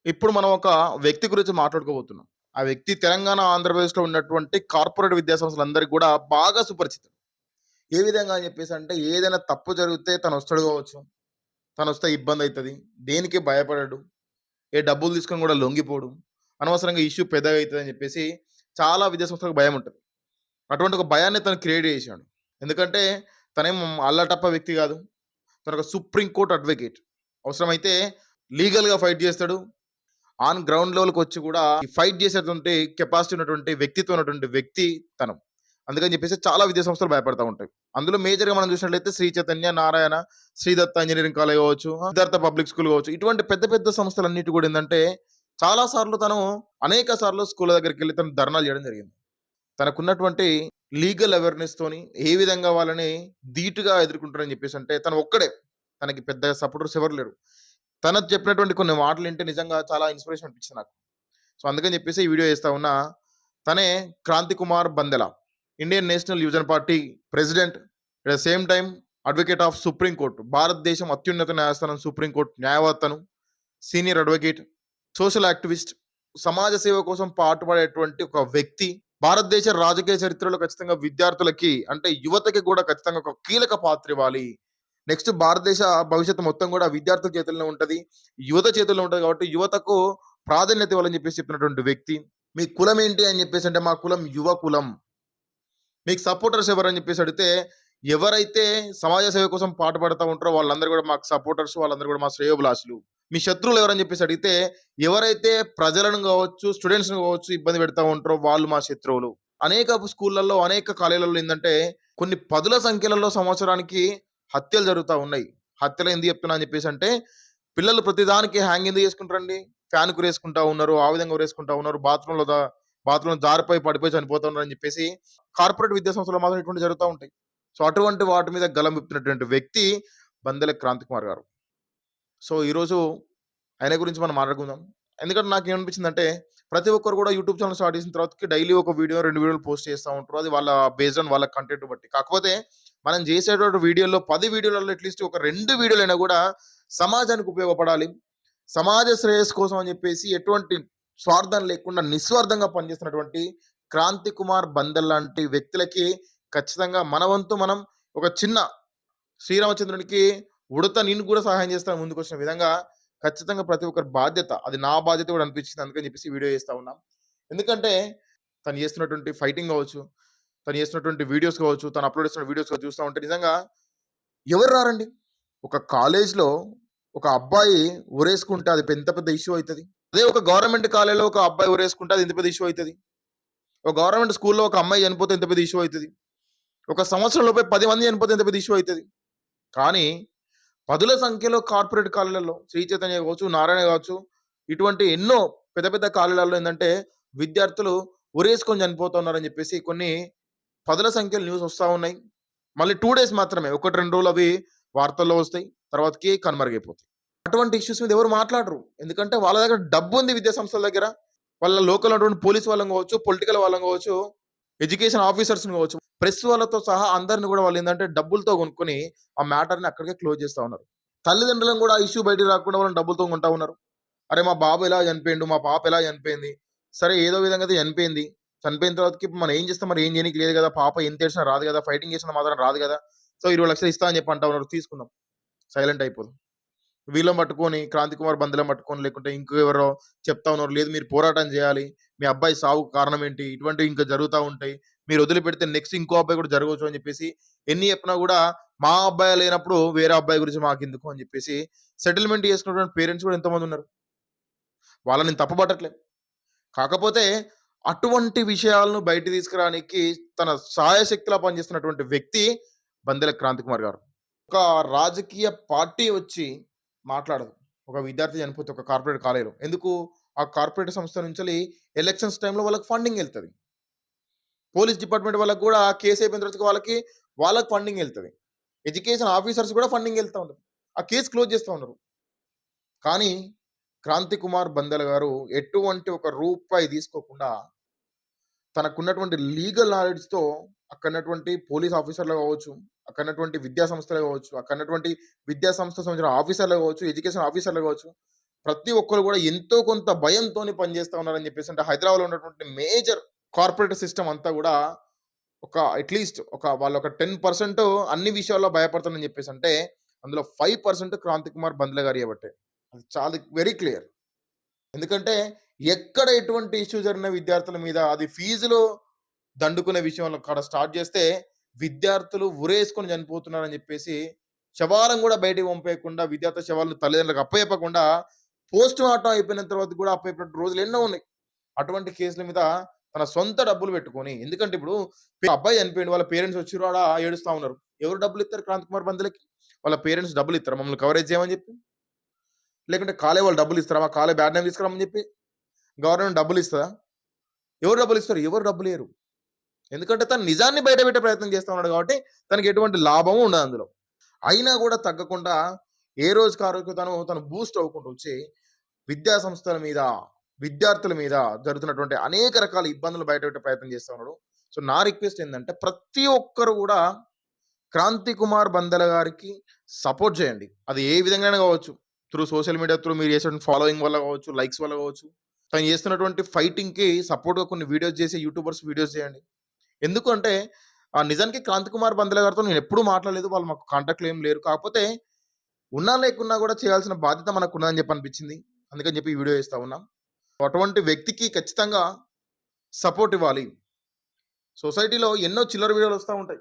ఇప్పుడు మనం ఒక వ్యక్తి గురించి మాట్లాడుకోబోతున్నాం. ఆ వ్యక్తి తెలంగాణ, ఆంధ్రప్రదేశ్‌లో ఉన్నటువంటి కార్పొరేట్ విద్యా సంస్థలందరికి గూడా బాగా సుపరిచితం. ఏ విధంగా అని చెప్పేసంటే ఏదైనా తప్పు జరిగితే తనొస్తాడు గావచ్చు. తనొస్తే ఇబ్బందయితది. దేనికి భయపడడు. ఏ డబ్బులు తీసుకొని గూడా లొంగిపోడు. అనవసరంగా ఇష్యూ పెద్దగా అయితదని చెప్పేసి చాలా విద్యా సంస్థలకు భయముంటది. అటువంటి ఒక భయాన్ని తను క్రియేట్ చేశాడు. ఎందుకంటే తనేం అల్లటప్ప వ్యక్తి గాదు. తనొక సుప్రీం కోర్ట్ అడ్వకేట్. అవసరమైతే లీగల్‌గా ఫైట్ జేస్తాడు. ఆన్ గ్రౌండ్ లెవెల్‌కొచ్చి కూడా ఈ ఫైట్ చేసేటువంటి కెపాసిటీ ఉన్నటువంటి వ్యక్తిత్వం ఉన్నటువంటి వ్యక్తి తను. అందుకని చెప్పేసి చాలా విద్యా సంస్థలు భయపడతా ఉంటాయి. అందులో మేజర్‌గా మనం చూసినట్లయితే శ్రీ చైతన్య, నారాయణ, శ్రీ దత్త ఇంజినీరింగ్ కాలేజ్ కావచ్చు, సిద్ధార్థ పబ్లిక్ స్కూల్ కావచ్చు. ఇటువంటి పెద్ద పెద్ద సంస్థలన్నిటి కూడా ఏందంటే చాలా సార్లు తను అనేక సార్లు స్కూల్ దగ్గరికెళ్ళి తను ధర్నాలు చేయడం జరిగింది. తనకున్నటువంటి లీగల్ అవేర్‌నెస్ తోని ఏ విధంగా వాళ్ళని ధీటుగా ఎదుర్కుంటారని చెప్పేసంటే తను ఒక్కడే. తనకి పెద్ద సపోర్టర్స్ ఎవరు లేరు. తను చెప్పినటువంటి కొన్ని మాటలు వింటే నిజంగా చాలా ఇన్స్‌పిరేషన్ అనిపించింది నాకు. సో, అందుకని చెప్పేసి ఈ వీడియో చేస్తా ఉన్నా. తనే క్రాంతి కుమార్ బందెల. ఇండియన్ నేషనల్ యువజన party president. At the same time advocate of supreme court. భారతదేశం అత్యున్నత న్యాయస్థానం సుప్రీం కోర్ట్ న్యాయవాది. సీనియర్ అడ్వకేట్, సోషల్ యాక్టివిస్ట్, సమాజ సేవ కోసం పాటుపడేటువంటి ఒక వ్యక్తి. భారతదేశ రాజకీయ చరిత్రలో ఖచ్చితంగా విద్యార్థులకి అంటే యువతకి కూడా ఖచ్చితంగా ఒక కీలక పాత్ర ఇవ్వాలి. నెక్స్ట్ భారతదేశ భవిష్యత్తు మొత్తం కూడా విద్యార్థుల చేతుల్లో ఉంటది. యువత చేతుల్లో ఉంటది కాబట్టి యువతకు ప్రాధాన్యత ఇవ్వాలని చెప్పేసి చెప్పినటువంటి వ్యక్తి. మీ కులం ఏంటి అని చెప్పేసి అంటే మా కులం యువ కులం. మీకు సపోర్టర్స్ ఎవరని చెప్పేసి అడిగితే ఎవరైతే సమాజ సేవ కోసం పాటుపడతా ఉంటారో వాళ్ళందరూ కూడా మాకు సపోర్టర్స్, వాళ్ళందరూ కూడా మా శ్రేయోభిలాషులు. మీ శత్రువులు ఎవరని చెప్పేసి అడిగితే ఎవరైతే ప్రజలను కావచ్చు, స్టూడెంట్స్‌ని కావచ్చు ఇబ్బంది పెడతా ఉంటారో వాళ్ళు మా శత్రువులు. అనేక స్కూళ్ళల్లో, అనేక కాలేజీలలో ఏందంటే కొన్ని పదుల సంఖ్యలలో సంవత్సరానికి హత్యలు జరుగుతా ఉన్నాయి. హత్యలు ఎందుకు చెప్తున్నా అని చెప్పేసి అంటే పిల్లలు ప్రతిదానికి హ్యాంగ్ ఎందుకు చేసుకుంటారండి? ఫ్యాన్‌కి ఉరేసుకుంటా ఉన్నారు. ఆ విధంగా ఉరేసుకుంటా ఉన్నారు. బాత్రూమ్‌లో జారిపోయి పడిపోయి చనిపోతా ఉన్నారని చెప్పేసి కార్పొరేట్ విద్యా సంస్థలో మాత్రం ఇటువంటివి జరుగుతా ఉంటాయి. సో, అటువంటి వాటి మీద గలం విప్పినటువంటి వ్యక్తి బందెల క్రాంతి కుమార్ గారు. సో, ఈరోజు ఆయన గురించి మనం మాట్లాడుకుందాం. ఎందుకంటే నాకేమనిపించిందంటే ప్రతి ఒక్కరు కూడా యూట్యూబ్ ఛానెల్ స్టార్ట్ చేసిన తర్వాతకి డైలీ ఒక వీడియో, 2 వీడియోలు పోస్ట్ చేస్తా ఉంటారు. అది వాళ్ళ బేస్డ్ ఆన్ వాళ్ళ కంటెంట్ బట్టి. కాకపోతే మనం చేసేటువంటి వీడియోలో 10 వీడియోలలో అట్‌లీస్ట్ ఒక 2 వీడియోలైనా కూడా సమాజానికి ఉపయోగపడాలి. సమాజ శ్రేయస్సు కోసం అని చెప్పేసి ఎటువంటి స్వార్థం లేకుండా నిస్వార్థంగా పనిచేస్తున్నటువంటి క్రాంతి కుమార్ బందెల్ లాంటి వ్యక్తులకి ఖచ్చితంగా మన వంతు మనం ఒక చిన్న శ్రీరామచంద్రునికి ఉడత నేను కూడా సహాయం చేస్తాను ముందుకొచ్చిన విధంగా ఖచ్చితంగా ప్రతి ఒక్కరి బాధ్యత. అది నా బాధ్యత కూడా అనిపించింది. అందుకని చెప్పేసి వీడియో చేస్తా ఉన్నాం. ఎందుకంటే తను చేస్తున్నటువంటి ఫైటింగ్ కావచ్చు, తను చేస్తున్నటువంటి వీడియోస్ కావచ్చు, తను అప్‌లోడ్ చేస్తున్న వీడియోస్ చూస్తా ఉంటే నిజంగా ఎవరు రారండి? ఒక కాలేజ్‌లో ఒక అబ్బాయి ఉరేసుకుంటే అది ఎంత పెద్ద ఇష్యూ అయితది. అదే ఒక గవర్నమెంట్ కాలేజ్‌లో ఒక అబ్బాయి ఉరేసుకుంటే అది ఎంత పెద్ద ఇష్యూ అయితది. ఒక గవర్నమెంట్ స్కూల్‌లో ఒక అమ్మాయి చనిపోతే ఎంత పెద్ద ఇష్యూ అయితది. ఒక సంవత్సరం లోపే 10 మంది చనిపోతే ఎంత పెద్ద ఇష్యూ అయితది. కానీ పదుల సంఖ్యలో కార్పొరేట్ కాలేజీలలో శ్రీ చైతన్య కావచ్చు, నారాయణ కావచ్చు, ఇటువంటి ఎన్నో పెద్ద పెద్ద కాలేజీలలో ఏందంటే విద్యార్థులు ఉరేసుకొని చనిపోతున్నారని చెప్పేసి కొన్ని పదుల సంఖ్యలో న్యూస్ వస్తా ఉన్నాయి. మళ్ళీ 2 డేస్ మాత్రమే. 1, 2 రోజులు అవి వార్తల్లో వస్తాయి. తర్వాతకి కనుమరుగైపోతాయి. అటువంటి ఇష్యూస్ మీద ఎవరు మాట్లాడరు. ఎందుకంటే వాళ్ళ దగ్గర డబ్బుంది విద్యా సంస్థల దగ్గర. వాళ్ళ లోకల్ ఉన్నటువంటి పోలీస్ వాళ్ళని కావచ్చు, పొలిటికల్ వాళ్ళని కావచ్చు, ఎడ్యుకేషన్ ఆఫీసర్స్‌ని కావచ్చు, ప్రెస్ వాళ్ళతో సహా అందరిని కూడా వాళ్ళేందంటే డబ్బులతో కొనుక్కొని ఆ మ్యాటర్‌ని అక్కడికే క్లోజ్ చేస్తా ఉన్నారు. తల్లిదండ్రులను కూడా ఆ ఇష్యూ బయటికి రాకుండా వాళ్ళని డబ్బులతో కొంటా ఉన్నారు. అరే! మా బాబు ఇలా చనిపోయిండు, మా పాప ఇలా చనిపోయింది. సరే ఏదో విధంగా అయితే చనిపోయింది. చనిపోయిన తర్వాతకి ఇప్పుడు మనం ఏం చేస్తాం మరి ఏం చేయనీకి లేదు కదా! పాప ఎంత ఏడ్చినా రాదు కదా! ఫైటింగ్ చేసినా మాత్రం రాదు కదా! సో, 20,00,000 ఇస్తా అని చెప్పి అంటా ఉన్నారు. తీసుకుందాం. సైలెంట్ అయిపోదాం. వీళ్ళని పట్టుకొని క్రాంతి కుమార్ బంధులను పట్టుకొని లేకుంటే ఇంకెవరో చెప్తా ఉన్నారు. లేదు మీరు పోరాటం చేయాలి. మీ అబ్బాయి సావుకు కారణం ఏంటి? ఇటువంటివి ఇంకా జరుగుతా ఉంటాయి. మీరు వదిలిపెడితే నెక్స్ట్ ఇంకో అబ్బాయి కూడా జరగవచ్చు అని చెప్పేసి ఎన్ని చెప్పినా కూడా మా అబ్బాయి లేనప్పుడు వేరే అబ్బాయి గురించి మాకెందుకు అని చెప్పేసి సెటిల్మెంట్ చేసుకున్నటువంటి పేరెంట్స్ కూడా ఎంతమంది ఉన్నారు. వాళ్ళని నేను తప్పుపట్టట్లే. కాకపోతే అటువంటి విషయాలను బయటికి తీసుకురానికి తన శాయశక్తిలా పనిచేస్తున్నటువంటి వ్యక్తి బందెల క్రాంతి కుమార్ గారు. ఒక రాజకీయ పార్టీ వచ్చి మాట్లాడదు. ఒక విద్యార్థి చనిపోతే ఒక కార్పొరేట్ కాలేజ్‌లో. ఎందుకు? ఆ కార్పొరేట్ సంస్థ నుంచెల్లి ఎలక్షన్స్ టైమ్‌లో వాళ్ళకి ఫండింగ్ ఎళ్తది. పోలీస్ డిపార్ట్‌మెంట్ వాళ్ళకి గూడా కేస్ అయిపోయిన తర్వాత వాళ్ళకి ఫండింగ్ ఎళ్తది. ఎడ్యుకేషన్ ఆఫీసర్స్ కూడా ఫండింగ్ ఎళ్తా ఉంటది. ఆ కేస్ క్లోజ్ చేస్తా ఉన్నారు. కానీ క్రాంతి కుమార్ బందెల గారు ఎటువంటి ఒక రూపాయి తీసుకోకుండా తనకున్నటువంటి లీగల్ నాలెడ్జ్‌తో అక్కడున్నటువంటి పోలీస్ ఆఫీసర్‌లు కావచ్చు, అక్కడున్నటువంటి విద్యా సంస్థలు కావచ్చు, అక్కడున్నటువంటి విద్యా సంస్థకు సంబంధించిన ఆఫీసర్‌లు కావచ్చు, ఎడ్యుకేషన్ ఆఫీసర్‌లు కావచ్చు, ప్రతి ఒక్కరు కూడా ఎంతో కొంత భయంతోని పనిచేస్తా ఉన్నారని చెప్పేసి అంటే హైదరాబాద్‌లో ఉన్నటువంటి మేజర్ కార్పొరేట్ సిస్టమ్ అంతా కూడా ఒక అట్‌లీస్ట్ వాళ్ళు ఒక 10% అన్ని విషయాల్లో భయపడుతున్నారని చెప్పేసి అంటే అందులో 5% క్రాంతి కుమార్ బంద్లే గారు చేయబట్టే. అది చాలా వెరీ క్లియర్. ఎందుకంటే ఎక్కడ ఎటువంటి ఇష్యూ జరిగిన విద్యార్థుల మీద అది ఫీజులు దండుకునే విషయంలో కాడ స్టార్ట్ చేస్తే విద్యార్థులు ఉరేసుకొని చనిపోతున్నారని చెప్పేసి శవాలను కూడా బయటికి పంపేయకుండా విద్యార్థి శవాలను తల్లిదండ్రులకు అప్పచెప్పకుండా పోస్ట్ మార్టం అయిపోయిన తర్వాత కూడా అప్పచెప్పిన రోజులు ఎన్నో ఉన్నాయి. అటువంటి కేసుల మీద తన సొంత డబ్బులు పెట్టుకొని ఎందుకంటే ఇప్పుడు అబ్బాయి చనిపోయిండు. వాళ్ళ పేరెంట్స్ వచ్చిర్రు ఆడ ఏడుస్తా ఉన్నారు. ఎవరు డబ్బులు ఇస్తారు క్రాంతి కుమార్ బంధులకి? వాళ్ళ పేరెంట్స్ డబ్బులు ఇస్తారా మమ్మల్ని కవరేజ్ చేయమని చెప్పి? లేకుంటే కాలేజ్ వాళ్ళు డబ్బులు ఇస్తారా? మా కాలేజ్ బ్యాడ్ నేమ్ తీసుకురామని చెప్పి? గవర్నమెంట్ డబ్బులు ఇస్తదా? ఎవరు డబ్బులు ఇస్తారు? ఎవరు డబ్బులియ్యరు. ఎందుకంటే తను నిజాన్ని బయటపెట్టే ప్రయత్నం చేస్తా ఉన్నాడు కాబట్టి తనకి ఎటువంటి లాభము ఉండదు అందులో. అయినా కూడా తగ్గకుండా ఏ రోజుకి ఆ రోజుకి తను బూస్ట్ అవ్వుకుంటూ వచ్చి విద్యా సంస్థల మీద, విద్యార్థుల మీద జరుగుతున్నటువంటి అనేక రకాల ఇబ్బందులు బయటపెట్టే ప్రయత్నం చేస్తా ఉన్నాడు. సో, నా రిక్వెస్ట్ ఏందంటే ప్రతి ఒక్కరు కూడా క్రాంతి కుమార్ బందల గారికి సపోర్ట్ చేయండి. అది ఏ విధంగానైనా కావచ్చు. త్రూ సోషల్ మీడియా త్రూ మీరు చేసేటువంటి ఫాలోయింగ్ వల్ల కావచ్చు, లైక్స్ వల్ల కావచ్చు. తను చేస్తున్నటువంటి ఫైటింగ్‌కి సపోర్ట్‌గా కొన్ని వీడియోస్ చేసే యూట్యూబర్స్ వీడియోస్ చేయండి. ఎందుకంటే నిజానికి క్రాంతి కుమార్ బందల గారితో నేనెప్పుడూ మాట్లాడలేదు. వాళ్ళు మాకు కాంటాక్ట్‌లో ఏం లేరు. కాకపోతే ఉన్నా లేకున్నా కూడా చేయాల్సిన బాధ్యత మనకున్నదని చెప్పి అనిపించింది. అందుకని చెప్పి ఈ వీడియో చేస్తా ఉన్నాం. అటువంటి వ్యక్తికి ఖచ్చితంగా సపోర్ట్ ఇవ్వాలి. సొసైటీలో ఎన్నో చిల్లర వీడియోలు వస్తా ఉంటాయి.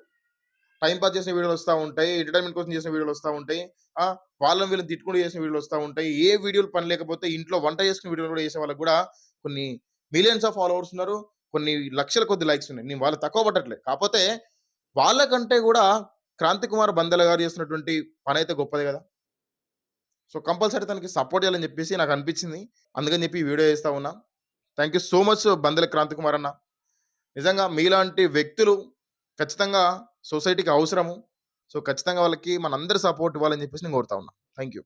టైమ్ పాస్ చేసిన వీడియోలు వస్తా ఉంటాయి. ఎంటర్‌టైన్‌మెంట్ కోసం చేసిన వీడియోలు వస్తా ఉంటాయి. వాళ్ళని వీళ్ళని తిట్టుకుంటూ చేసిన వీడియోలు వస్తా ఉంటాయి. ఏ వీడియోలు పని లేకపోతే ఇంట్లో వంట చేసుకునే వీడియోలు కూడా చేసే వాళ్ళకి కూడా కొన్ని మిలియన్స్ ఆఫ్ ఫాలోవర్స్ ఉన్నారు. కొన్ని లక్షల కొద్ది లైక్స్ ఉన్నాయి. నేను వాళ్ళని తక్కువ పట్టట్లే. కాపోతే వాళ్ళకంటే కూడా క్రాంతి కుమార్ బందల గారు చేస్తున్నటువంటి పనైతే గొప్పదే గదా! సో, కంపల్సరీ తనకి సపోర్ట్ చేయాలని చెప్పేసి నాకు అనిపించింది. అందుకని చెప్పి ఈ వీడియో చేస్తా ఉన్నా. థాంక్ యూ సో మచ్ బందెల క్రాంతి కుమార్ అన్న. నిజంగా మీలాంటి వ్యక్తులు ఖచ్చితంగా సొసైటీకి అవసరము. సో, ఖచ్చితంగా వాళ్ళకి మనందరి సపోర్ట్ ఇవ్వాలని చెప్పేసి నేను కోరుతా ఉన్నా. Thank you.